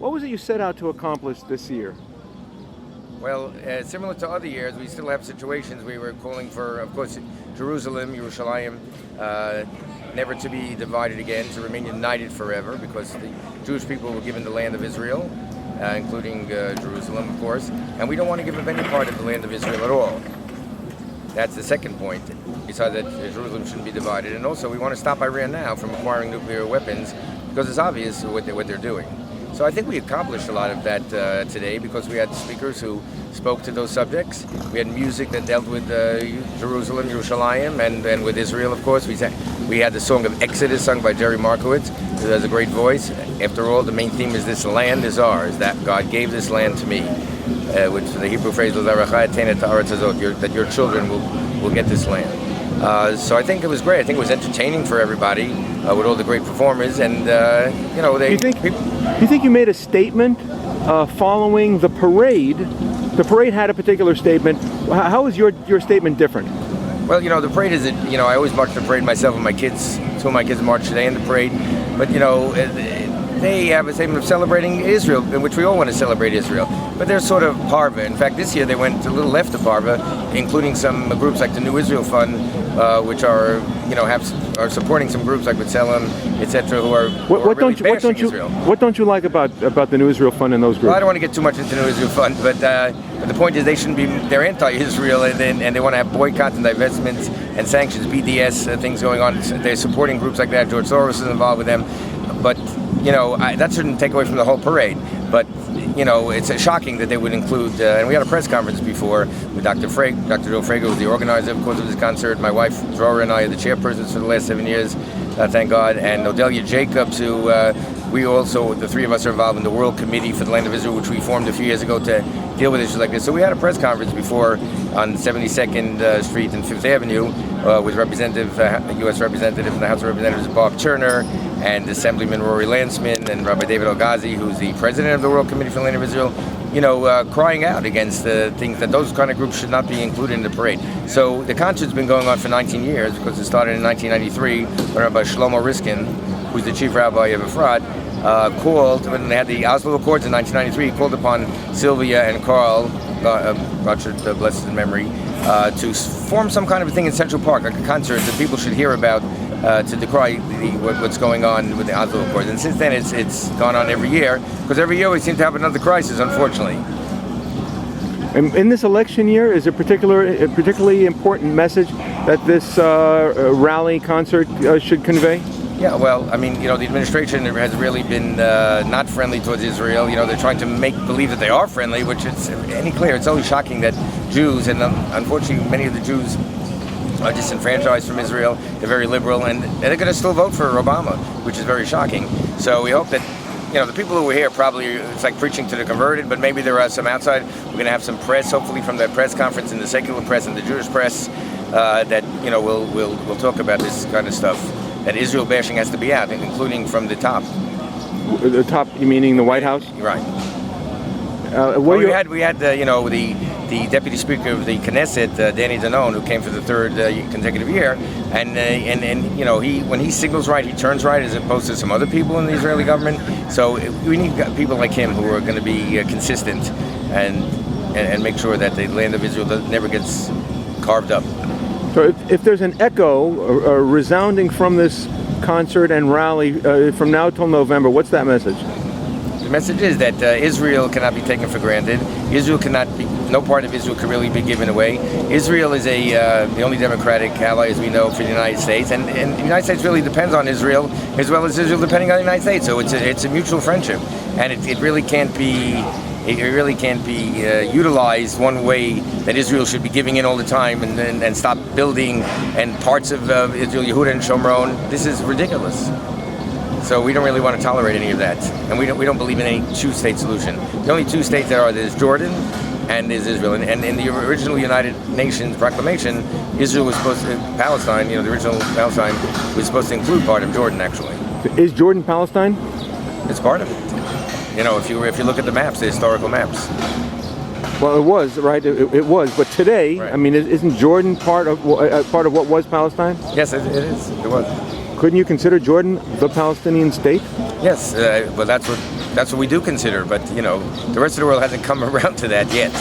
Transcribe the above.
What was it you set out to accomplish this year? Well, similar to other years, we still have situations. We were calling for, of course, Jerusalem, Yerushalayim, never to be divided again, to remain united forever, because the Jewish people were given the land of Israel, including Jerusalem, of course, and we don't want to give up any part of the land of Israel at all. That's the second point, besides that Jerusalem shouldn't be divided. And also, we want to stop Iran now from acquiring nuclear weapons, because it's obvious what they're doing. So I think we accomplished a lot of that today, because we had speakers who spoke to those subjects. We had music that dealt with Jerusalem, Yerushalayim, and with Israel, of course. We had the song of Exodus sung by Jerry Markowitz, who has a great voice. After all, the main theme is this land is ours, that God gave this land to me, which the Hebrew phrase is that your children will get this land. So I think it was great. I think it was entertaining for everybody with all the great performers, and You think you made a statement following the parade? The parade had a particular statement. How is your statement different? Well, the parade is, I always march the parade myself and my kids. Two of my kids march today in the parade. But, they have a statement of celebrating Israel, in which we all want to celebrate Israel. But they're sort of parva. In fact, this year they went a little left of parva, including some groups like the New Israel Fund, which are, are supporting some groups like B'Tselem, etc., who are really bashing Israel. What don't you like about the New Israel Fund and those groups? Well, I don't want to get too much into New Israel Fund, but the point is they're anti-Israel, and they want to have boycotts and divestments and sanctions, BDS things going on. They're supporting groups like that. George Soros is involved with them, but that shouldn't take away from the whole parade. But it's shocking that they would include, and we had a press conference before with Dr. Joe Frager, who's the organizer, of course, of this concert. My wife, Drora, and I are the chairpersons for the last 7 years, thank God. And Odelia Jacobs, who we also, the three of us, are involved in the World Committee for the Land of Israel, which we formed a few years ago to deal with issues like this. So we had a press conference before on 72nd Street and 5th Avenue with U.S. Representative in the House of Representatives Bob Turner, and Assemblyman Rory Lansman, and Rabbi David El-Ghazi, who's the president of the World Committee for the Land of Israel, crying out against the things that those kind of groups should not be included in the parade. So the concert's been going on for 19 years, because it started in 1993 when Rabbi Shlomo Riskin, who's the chief rabbi of Efrat, called, when they had the Oslo Accords in 1993, he called upon Sylvia and Carl, God should bless his memory, to form some kind of a thing in Central Park, like a concert that people should hear about, to decry what's going on with the Oslo Accords. And since then, it's gone on every year, because every year we seem to have another crisis, unfortunately. In this election year, is a particularly important message that this rally concert should convey? Yeah, well, I mean, the administration has really been not friendly towards Israel. They're trying to make believe that they are friendly, which it's clear. It's always shocking that Jews, and unfortunately many of the Jews are disenfranchised from Israel. They're very liberal, and they're going to still vote for Obama, which is very shocking. So we hope that, the people who are here, probably it's like preaching to the converted, but maybe there are some outside. We're going to have some press, hopefully from that press conference, in the secular press and the Jewish press, that we'll talk about this kind of stuff. That Israel bashing has to be out, including from the top. The top, you meaning the White House? Right. We had the deputy speaker of the Knesset, Danny Danon, who came for the third consecutive year, and when he signals right, he turns right, as opposed to some other people in the Israeli government. So we need people like him who are going to be consistent and make sure that the land of Israel never gets carved up. So if there's an echo resounding from this concert and rally from now till November, what's that message? The message is that Israel cannot be taken for granted. No part of Israel can really be given away. Israel is the only democratic ally, as we know, for the United States, and the United States really depends on Israel, as well as Israel depending on the United States. So it's a mutual friendship, and it really can't be. It really can't be utilized one way, that Israel should be giving in all the time and stop building, and parts of Israel, Yehuda and Shomron. This is ridiculous. So we don't really want to tolerate any of that, and we don't believe in any two-state solution. The only two states there's Jordan and there's Israel. And in the original United Nations proclamation, Israel was supposed to, Palestine, the original Palestine was supposed to include part of Jordan, actually. Is Jordan Palestine? It's part of it. If you look at the maps, the historical maps. Well, it was, right? It was, but today, right. I mean, isn't Jordan part of what was Palestine? Yes, it is. It was. Couldn't you consider Jordan the Palestinian state? Yes, but that's what that's what we do consider. But the rest of the world hasn't come around to that yet.